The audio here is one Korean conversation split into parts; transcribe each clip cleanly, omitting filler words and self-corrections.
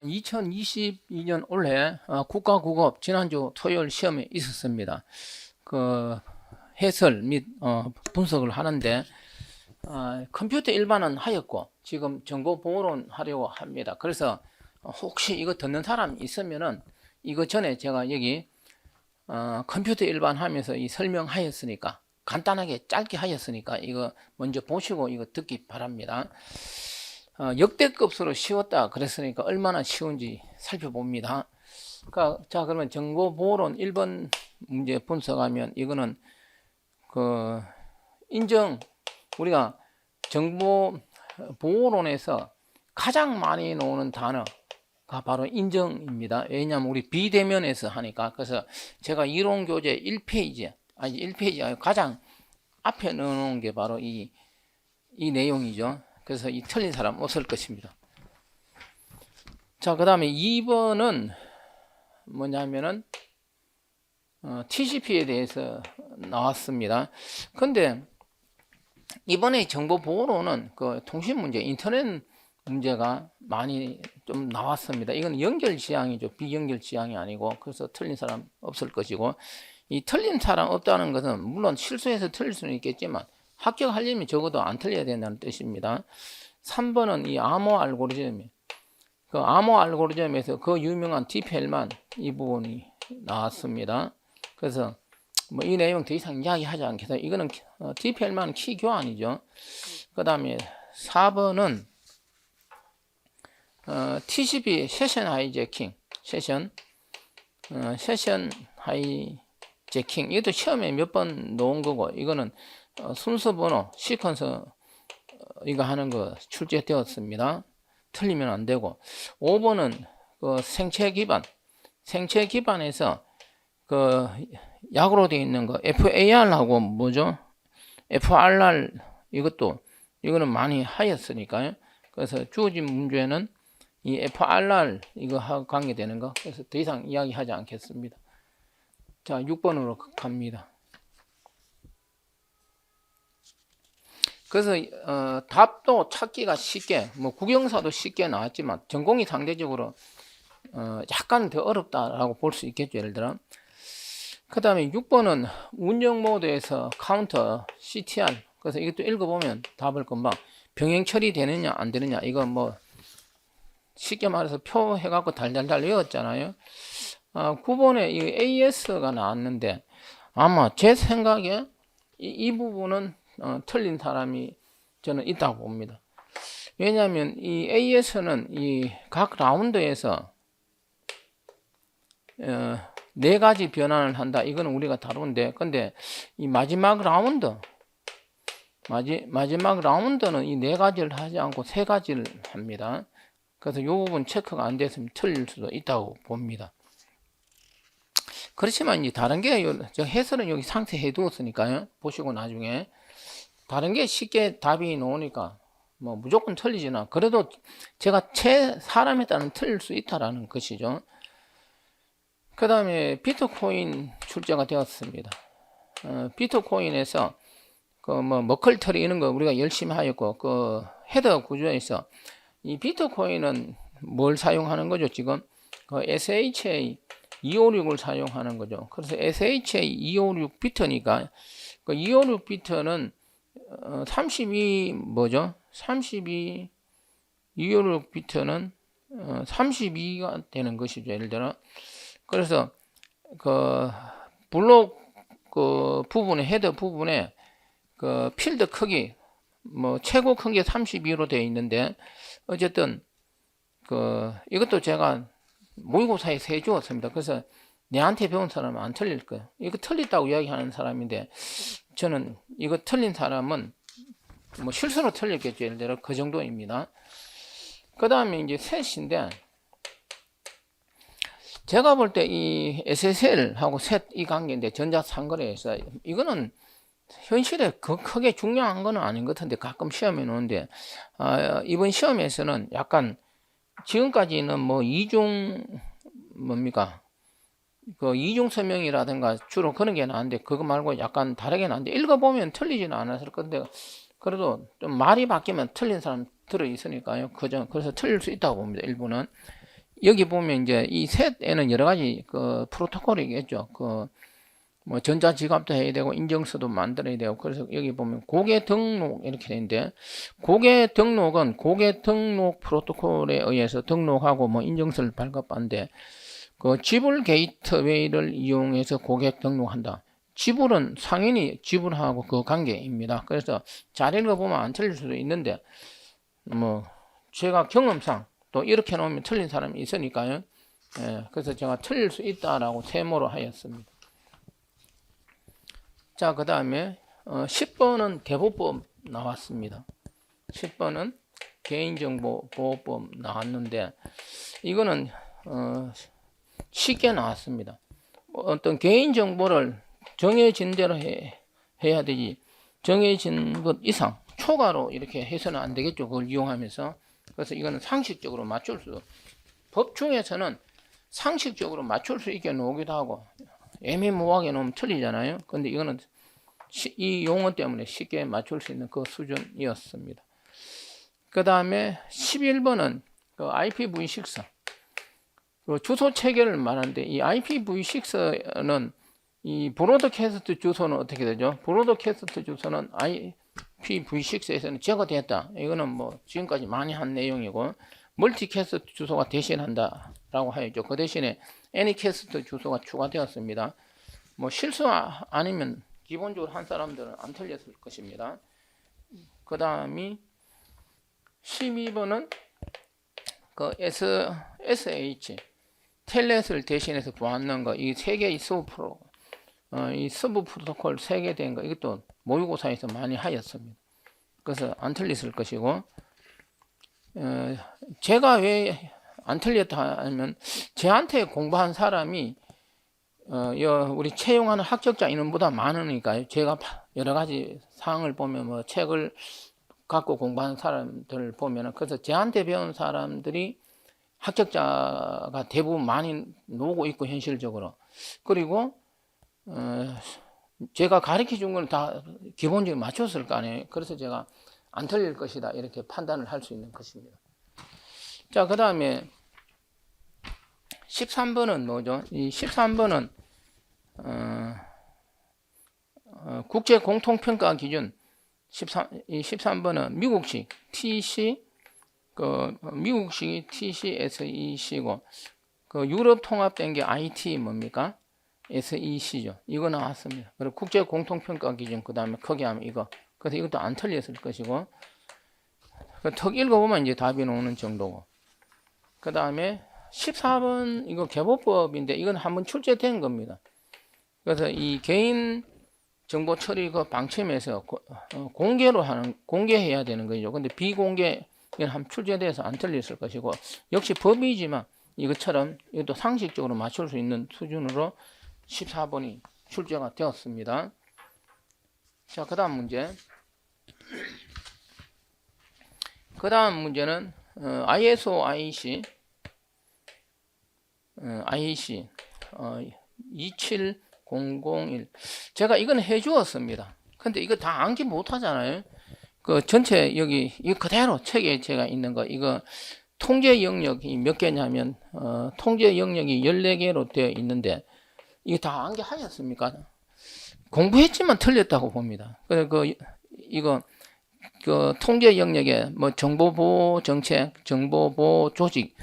2022년 올해 국가국어 지난주 토요일 시험에 있었습니다. 그 해설 및 분석을 하는데 컴퓨터 일반은 하였고 지금 정보보호론 하려고 합니다. 그래서 혹시 이거 듣는 사람 있으면은 이거 전에 제가 여기 컴퓨터 일반 하면서 이 설명하였으니까 간단하게 짧게 하였으니까 이거 먼저 보시고 이거 듣기 바랍니다. 역대급수로 쉬웠다 그랬으니까 얼마나 쉬운지 살펴봅니다. 자, 그러면 정보보호론 1번 문제 분석하면 이거는 우리가 정보보호론에서 가장 많이 나오는 단어가 바로 인정입니다. 왜냐하면 우리 비대면에서 하니까. 그래서 제가 이론교재 1페이지 가장 앞에 넣어놓은 게 바로 이 내용이죠. 그래서 이 틀린 사람 없을 것입니다. 자, 그 다음에 2번은 뭐냐면은 TCP에 대해서 나왔습니다. 근데 이번에 정보보호로는 그 통신 문제, 인터넷 문제가 많이 좀 나왔습니다. 이건 연결 지향이죠. 비연결 지향이 아니고. 그래서 틀린 사람 없을 것이고, 이 틀린 사람 없다는 것은 물론 실수해서 틀릴 수는 있겠지만 합격하려면 적어도 안 틀려야 된다는 뜻입니다. 3번은 이 암호 알고리즘, 그 암호 알고리즘에서 그 유명한 DeepL 이 부분이 나왔습니다. 그래서 뭐 이 내용 더 이상 이야기하지 않겠어요. 이거는 DeepL 키 교환이죠. 그 다음에 4번은 TCP 세션 하이제킹, 세션 하이제킹. 이것도 시험에 몇 번 놓은 거고, 이거는 순서 번호, 시퀀서 이거 하는 거 출제되었습니다. 틀리면 안 되고. 5번은 그 생체 기반에서 그 약으로 되어 있는 거 FAR하고 뭐죠? FRR 이거는 많이 하였으니까요. 그래서 주어진 문제는 이 FRR 이거 관계되는 거. 그래서 더 이상 이야기하지 않겠습니다. 자, 6번으로 갑니다. 그래서 답도 찾기가 쉽게, 뭐 국영사도 쉽게 나왔지만 전공이 상대적으로 약간 더 어렵다라고 볼 수 있겠죠. 예를 들어. 그 다음에 6번은 운영 모드에서 카운터 CTR. 그래서 이것도 읽어보면 답을 금방 병행 처리되느냐 안 되느냐, 이거 뭐 쉽게 말해서 표 해갖고 달달달 외웠잖아요. 9번에 이 AS가 나왔는데 아마 제 생각에 이 부분은 틀린 사람이 저는 있다고 봅니다. 왜냐하면 이 AS는 이 각 라운드에서 4가지 변환을 한다. 이거는 우리가 다룬데, 근데 이 마지막 라운드는 이 4가지를 하지 않고 3가지를 합니다. 그래서 이 부분 체크가 안 됐으면 틀릴 수도 있다고 봅니다. 그렇지만 이제 다른 게 저 해설은 여기 상세해 두었으니까요. 보시고 나중에 다른 게 쉽게 답이 나오니까 뭐 무조건 틀리지나, 그래도 제가 사람에 따라 틀릴 수 있다라는 것이죠. 그 다음에 비트코인 출제가 되었습니다. 비트코인에서 그 뭐 머클털이 이런 거 우리가 열심히 하였고, 그 헤더 구조에서 이 비트코인은 뭘 사용하는 거죠? 지금 그 SHA 256을 사용하는 거죠. 그래서 SHA 256 비트니까 그 256 비트는 256 비트는 32가 되는 것이죠. 예를 들어. 그래서 그 블록 그 부분에, 헤더 부분에 그 필드 크기 뭐 최고 큰 게 32로 되어 있는데, 어쨌든 그 이것도 제가 모의고사에서 해주었습니다. 그래서 내한테 배운 사람은 안 틀릴 거예요. 이거 틀렸다고 이야기하는 사람인데, 저는 이거 틀린 사람은 뭐 실수로 틀렸겠죠. 예를 들어 그 정도입니다. 그 다음에 이제 셋인데, 제가 볼 때 이 SSL하고 셋 이 관계인데, 전자상거래에서 이거는 현실에 크게 중요한 거는 아닌 것 같은데 가끔 시험에 놓는데, 이번 시험에서는 약간 지금까지는 뭐 이중 그 이중 서명이라든가 주로 그런 게 나왔는데, 그거 말고 약간 다르게 나왔는데 읽어보면 틀리지는 않았을 건데, 그래도 좀 말이 바뀌면 틀린 사람 들어 있으니까요. 그래서 틀릴 수 있다고 봅니다. 일부는. 여기 보면 이제 이 셋에는 여러 가지 그 프로토콜이 있겠죠. 그 뭐 전자지갑도 해야 되고 인증서도 만들어야 되고, 그래서 여기 보면 고객 등록 이렇게 되는데, 고객 등록은 고객 등록 프로토콜에 의해서 등록하고 뭐 인증서를 발급하는데, 그 지불 게이트웨이를 이용해서 고객 등록한다. 지불은 상인이 지불하고 그 관계입니다. 그래서 잘 읽어보면 안 틀릴 수도 있는데, 뭐 제가 경험상 또 이렇게 놓으면 틀린 사람이 있으니까요. 예, 그래서 제가 틀릴 수 있다라고 세모로 하였습니다. 자, 그 다음에 10번은 대보법 나왔습니다. 10번은 개인정보보호법 나왔는데, 이거는 쉽게 나왔습니다. 어떤 개인정보를 정해진 대로 해야 되지, 정해진 것 이상 초과로 이렇게 해서는 안 되겠죠. 그걸 이용하면서. 그래서 이거는 상식적으로 맞출 수, 법 중에서는 상식적으로 맞출 수 있게 놓기도 하고 애매모호하게 놓으면 틀리잖아요. 근데 이거는 이 용어 때문에 쉽게 맞출 수 있는 그 수준이었습니다. 그 다음에 11번은 그 IPv6 그 주소 체계를 말하는데, 이 IPv6는 이 브로드캐스트 주소는 어떻게 되죠? 브로드캐스트 주소는 IPv6에서는 제거됐다. 이거는 뭐 지금까지 많이 한 내용이고, 멀티캐스트 주소가 대신한다 라고 하였죠. 그 대신에 애니캐스트 주소가 추가되었습니다. 뭐 실수 아니면 기본적으로 한 사람들은 안 틀렸을 것입니다. 그 다음이 12번은 그 SH 텔넷을 대신해서 보았는 거, 이 세 개의 이 서브 프로토콜 3개 된 거, 이것도 모의고사에서 많이 하였습니다. 그래서 안 틀렸을 것이고, 제가 왜 안 틀렸다 하면, 제한테 공부한 사람이 우리 채용하는 합격자 인원보다 많으니까요. 제가 여러 가지 사항을 보면 뭐 책을 갖고 공부하는 사람들을 보면은, 그래서 제한테 배운 사람들이 합격자가 대부분 많이 나오고 있고, 현실적으로. 그리고 제가 가르쳐 준 건 다 기본적으로 맞췄을 거 아니에요. 그래서 제가 안 틀릴 것이다 이렇게 판단을 할 수 있는 것입니다. 자, 그 다음에 13번은 뭐죠? 이 13번은 국제 공통평가 기준 13번은 미국식 TC, 미국식이 TC-SEC고, 그 유럽 통합된 게 IT 뭡니까? SEC죠. 이거 나왔습니다. 그리고 국제 공통평가 기준, 그 다음에 크게 하면 이거. 그래서 이것도 안 틀렸을 것이고, 턱 읽어보면 이제 답이 나오는 정도고. 그 다음에 14번 이거 개보법인데, 이건 한번 출제된 겁니다. 그래서 이 개인 정보 처리 그 방침에서 공개해야 되는 거죠. 근데 비공개 이건 한번 출제돼서 안 틀렸을 것이고, 역시 법이지만 이것처럼 이것도 상식적으로 맞출 수 있는 수준으로 14번이 출제가 되었습니다. 자, 그 다음 문제. 그 다음 문제는 ISO IEC 27001. 제가 이건 해주었습니다. 근데 이거 다 암기 못하잖아요. 그 전체 여기 이거 그대로 책에 제가 있는 거, 이거 통제 영역이 몇 개냐면 통제 영역이 14개로 되어 있는데, 이거 다 암기하였습니까? 공부했지만 틀렸다고 봅니다. 그래서 이거 그 통제 영역에 뭐 정보보호 정책, 정보보호 조직,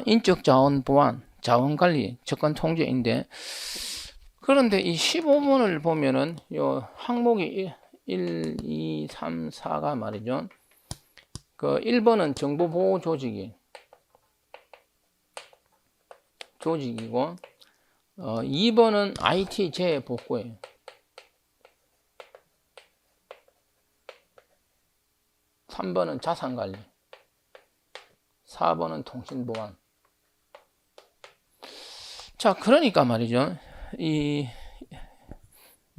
인적 자원 보안, 자원 관리, 접근 통제인데, 그런데 이 15번을 보면은 요 항목이 1, 2, 3, 4가 말이죠. 그 1번은 정보보호 조직이고, 2번은 IT 재복구예요. 3번은 자산관리, 4번은 통신보안. 자, 그러니까 말이죠. 이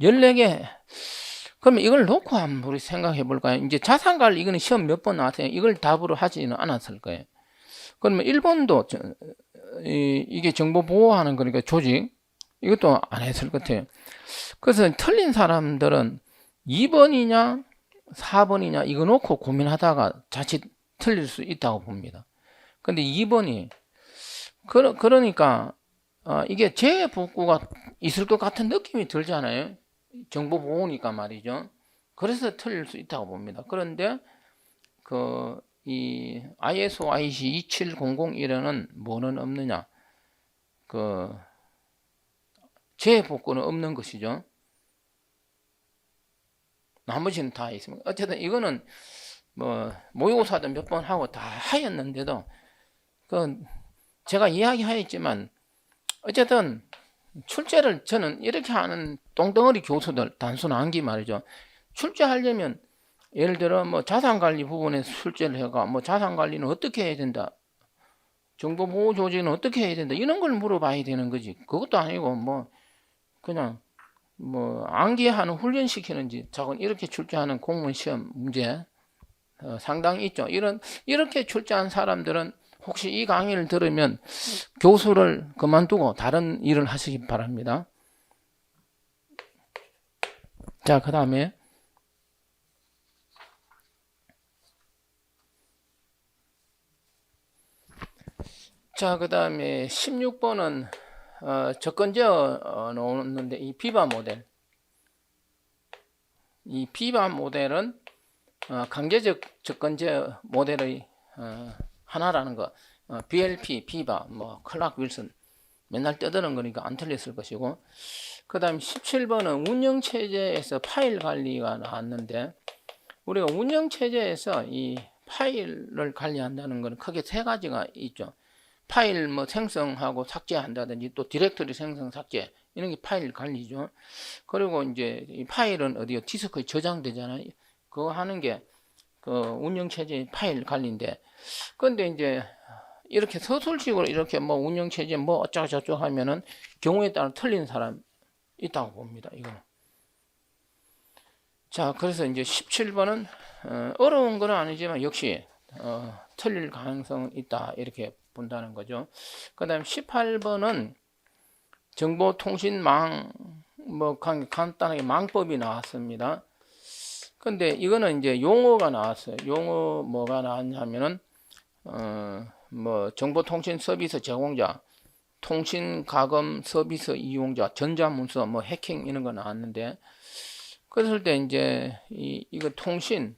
14개, 그러면 이걸 놓고 한번 우리 생각해 볼까요? 이제 자산관리, 이거는 시험 몇 번 나왔어요. 이걸 답으로 하지는 않았을 거예요. 그러면 1번도 이게 정보 보호하는 거니까 조직, 이것도 안 했을 것 같아요. 그래서 틀린 사람들은 2번이냐 4번이냐 이거 놓고 고민하다가 자칫 틀릴 수 있다고 봅니다. 근데 2번이 그러니까 이게 재복구가 있을 것 같은 느낌이 들잖아요. 정보 보호니까 말이죠. 그래서 틀릴 수 있다고 봅니다. 그런데 이 ISO IEC 27001에는 뭐는 없느냐? 재복구는 없는 것이죠. 나머지는 다 있습니다. 어쨌든 이거는 모의고사도 몇 번 하고 다 하였는데도 제가 이야기하였지만 어쨌든 출제를 저는 이렇게 하는 똥덩어리 교수들 단순 암기 말이죠. 출제하려면 예를 들어 자산관리 부분에 출제를 해가 자산관리는 어떻게 해야 된다, 정보보호조직은 어떻게 해야 된다, 이런 걸 물어봐야 되는 거지. 그것도 아니고 그냥 암기하는 훈련시키는지 자꾸 이렇게 출제하는 공무원 시험 문제 상당히 있죠. 이렇게 출제한 사람들은 혹시 이 강의를 들으면 교수를 그만두고 다른 일을 하시기 바랍니다. 자, 그 다음에 자, 그 다음에 16번은 접근제어 나오는데 이 비바 모델. 이 비바 모델은 강제적 접근제어 모델의 하나라는 거. BLP, 비바, 클락 윌슨 맨날 떠드는 거니까 안 틀렸을 것이고, 그 다음 17번은 운영체제에서 파일 관리가 나왔는데, 우리가 운영체제에서 이 파일을 관리한다는 것은 크게 세 가지가 있죠. 파일 생성하고 삭제한다든지 또 디렉터리 생성 삭제, 이런 게 파일 관리죠. 그리고 이제 이 파일은 어디요? 디스크에 저장되잖아요. 그거 하는 게 운영체제 파일 관리인데, 근데 이제 이렇게 서술식으로 이렇게 운영체제 어쩌고 저쩌고 하면은 경우에 따라 틀린 사람 있다고 봅니다. 이거는. 자, 그래서 이제 17번은 어려운 건 아니지만 역시 틀릴 가능성은 있다, 이렇게 본다는 거죠. 그 다음 18번은 정보통신망 간단하게 망법이 나왔습니다. 근데 이거는 이제 용어가 나왔어요. 용어 뭐가 나왔냐면은 정보통신 서비스 제공자, 통신 가금 서비스 이용자, 전자문서 해킹 이런 거 나왔는데, 그랬을 때 이제 이거 통신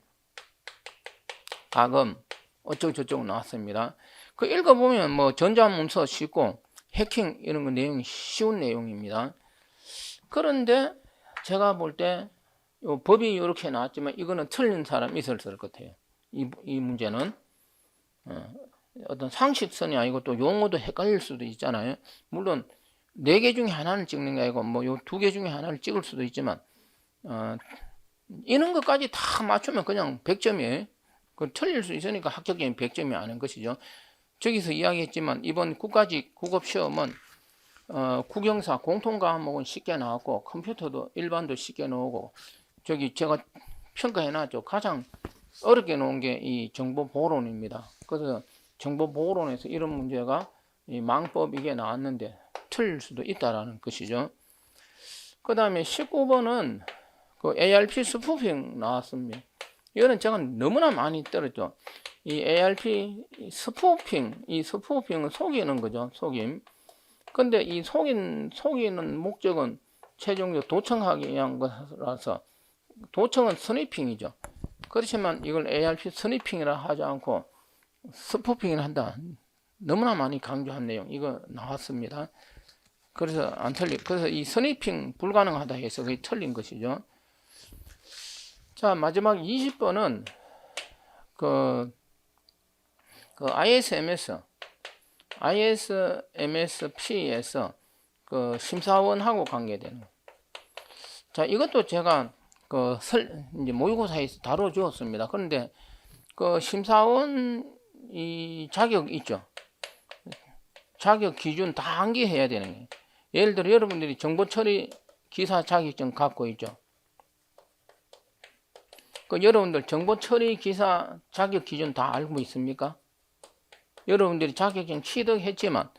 가금 어쩌고 저쩌고 나왔습니다. 그 읽어보면 전자문서 쉽고 해킹 이런 거 내용이 쉬운 내용입니다. 그런데 제가 볼 때 법이 이렇게 나왔지만 이거는 틀린 사람이 있을 것 같아요. 이 문제는 어떤 상식선이 아니고 또 용어도 헷갈릴 수도 있잖아요. 물론 4개 중에 하나는 찍는 게 아니고 요 2개 중에 하나를 찍을 수도 있지만 이런 것까지 다 맞추면 그냥 100점이에요. 틀릴 수 있으니까 합격점이 100점이 아닌 것이죠. 저기서 이야기했지만 이번 국가직 국업시험은 국영사 공통과목은 쉽게 나왔고 컴퓨터도 일반도 쉽게 나오고, 저기 제가 평가해놨죠. 가장 어렵게 나온 게 이 정보보호론입니다. 그래서 정보보호론에서 이런 문제가 이 망법 이게 나왔는데 틀릴 수도 있다라는 것이죠. 그 다음에 19번은 ARP 스푸핑 나왔습니다. 이거는 제가 너무나 많이 떨었죠. 이 ARP 스푸핑, 이 스푸핑은 속이는 거죠. 속임. 근데 이 속이는 목적은 최종적으로 도청하기 위한 것이라서 도청은 스니핑이죠. 그렇지만 이걸 ARP 스니핑이라 하지 않고 스푸핑을 한다. 너무나 많이 강조한 내용 이거 나왔습니다. 그래서 안 그래서 이 스니핑 불가능하다 해서 그게 틀린 것이죠. 자, 마지막 20번은 ISMSP에서 심사원하고 관계되는. 자, 이것도 제가 이제 모의고사에서 다뤄주었습니다. 그런데 심사원 이 자격 있죠. 자격 기준 다 암기해야 되는 거예요. 예를 들어 여러분들이 정보처리 기사 자격증 갖고 있죠. 여러분들 정보처리 기사 자격 기준 다 알고 있습니까? 여러분들이 자격증 취득했지만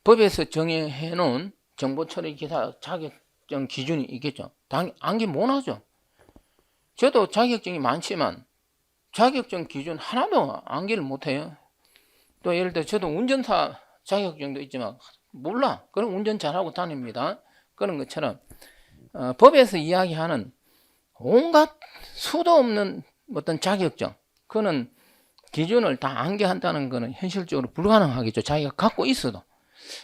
법에서 정해 놓은 정보처리 기사 자격증 기준이 있겠죠. 암기 못하죠. 저도 자격증이 많지만 자격증 기준 하나도 암기를 못해요. 또 예를 들어 저도 운전사 자격증도 있지만 몰라. 그럼 운전 잘하고 다닙니다. 그런 것처럼 법에서 이야기하는 온갖 수도 없는 어떤 자격증, 그는 기준을 다 안개한다는 것은 현실적으로 불가능하겠죠. 자기가 갖고 있어도.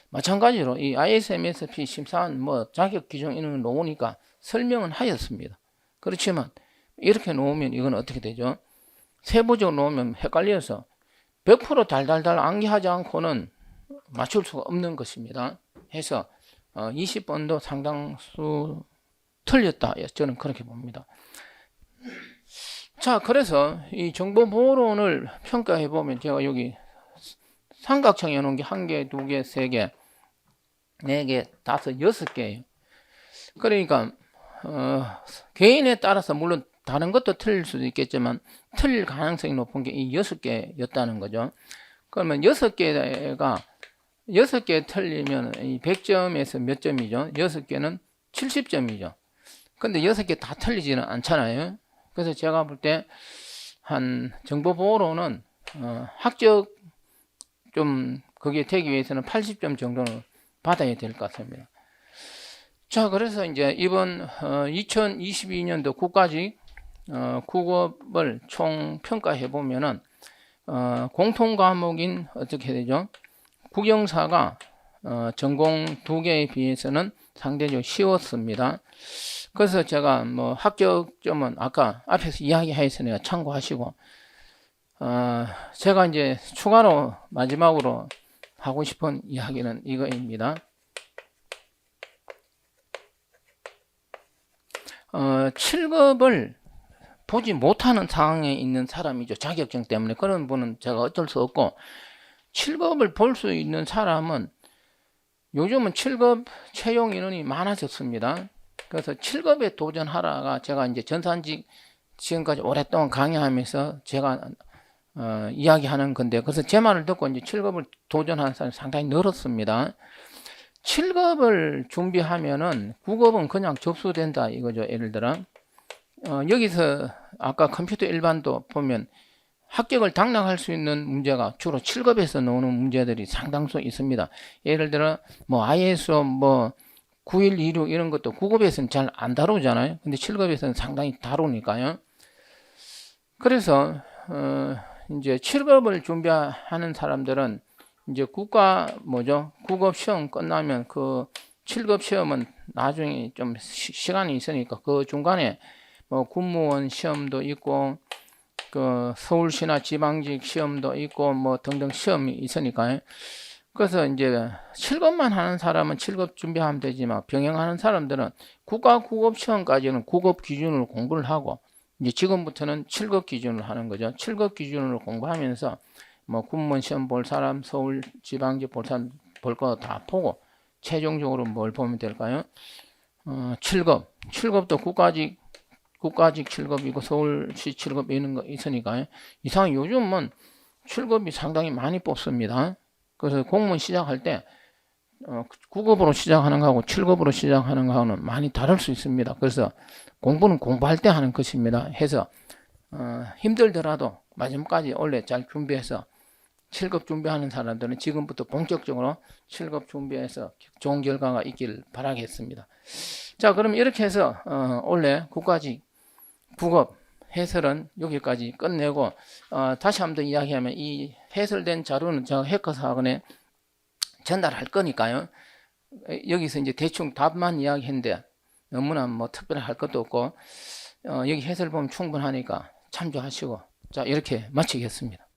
마찬가지로 이 ISMSP 심사한 뭐 자격 기준 이런 걸 놓으니까 설명은 하였습니다. 그렇지만 이렇게 놓으면 이건 어떻게 되죠? 세부적으로 놓으면 헷갈려서 100% 달달달 암기하지 않고는 맞출 수가 없는 것입니다. 해서 20번도 상당수 틀렸다. 저는 그렇게 봅니다. 자, 그래서 이 정보보호론을 평가해 보면 제가 여기 삼각형 해놓은 게 1개, 2개, 3개, 4개, 5, 6개예요. 그러니까 개인에 따라서 물론 다른 것도 틀릴 수도 있겠지만 틀릴 가능성이 높은 게 이 6개였다는 거죠. 그러면 6개가 6개 틀리면 이 100점에서 몇 점이죠? 6개는 70점이죠. 근데 6개 다 틀리지는 않잖아요. 그래서 제가 볼 때 한 정보보호로는 학적 좀 그게 되기 위해서는 80점 정도는 받아야 될 것 같습니다. 자, 그래서 이제 이번 2022년도 국가직 국어를 총 평가해 보면은 공통 과목인 어떻게 되죠? 국영사가 전공 2개에 비해서는 상대적으로 쉬웠습니다. 그래서 제가 뭐 합격점은 아까 앞에서 이야기하였으니까 참고하시고 제가 이제 추가로 마지막으로 하고 싶은 이야기는 이거입니다. 7급을 보지 못하는 상황에 있는 사람이죠. 자격증 때문에. 그런 분은 제가 어쩔 수 없고 7급을 볼 수 있는 사람은 요즘은 7급 채용 인원이 많아졌습니다. 그래서 7급에 도전하라가 제가 이제 전산직 지금까지 오랫동안 강의하면서 제가 이야기하는 건데, 그래서 제 말을 듣고 이제 7급을 도전하는 사람이 상당히 늘었습니다. 7급을 준비하면은 9급은 그냥 접수된다 이거죠. 예를 들어 여기서 아까 컴퓨터 일반도 보면 합격을 당락할 수 있는 문제가 주로 7급에서 나오는 문제들이 상당수 있습니다. 예를 들어 뭐 ISO 뭐 9126 이런 것도 9급에서는 잘 안 다루잖아요. 근데 7급에서는 상당히 다루니까요. 그래서 이제 7급을 준비하는 사람들은 이제 국급 시험 끝나면 그 7급 시험은 나중에 좀 시간이 있으니까 그 중간에 뭐 군무원 시험도 있고 그 서울시나 지방직 시험도 있고 뭐 등등 시험이 있으니까요. 그래서 이제 7급만 하는 사람은 7급 준비하면 되지만 병행하는 사람들은 국가 9급 시험까지는 9급 기준으로 공부를 하고 이제 지금부터는 7급 기준으로 하는 거죠. 7급 기준으로 공부하면서 뭐 군무원 시험 볼 사람, 서울 지방직 볼 사람 볼 거 다 보고 최종적으로 뭘 보면 될까요? 7급도 국가직 7급이고 서울시 7급 이런 거 있으니까요. 이상 요즘은 7급이 상당히 많이 뽑습니다. 그래서 공무원 시작할 때 9급으로 시작하는 거하고 7급으로 시작하는 거하고는 많이 다를 수 있습니다. 그래서 공부는 공부할 때 하는 것입니다. 해서 힘들더라도 마지막까지 원래 잘 준비해서 7급 준비하는 사람들은 지금부터 본격적으로 7급 준비해서 좋은 결과가 있길 바라겠습니다. 자, 그럼 이렇게 해서 원래 국가직 9급 해설은 여기까지 끝내고 다시 한번 더 이야기하면 이 해설된 자료는 제가 해커사학원에 전달할 거니까요. 여기서 이제 대충 답만 이야기했는데 너무나 뭐 특별히 할 것도 없고 여기 해설 보면 충분하니까 참조하시고 자 이렇게 마치겠습니다.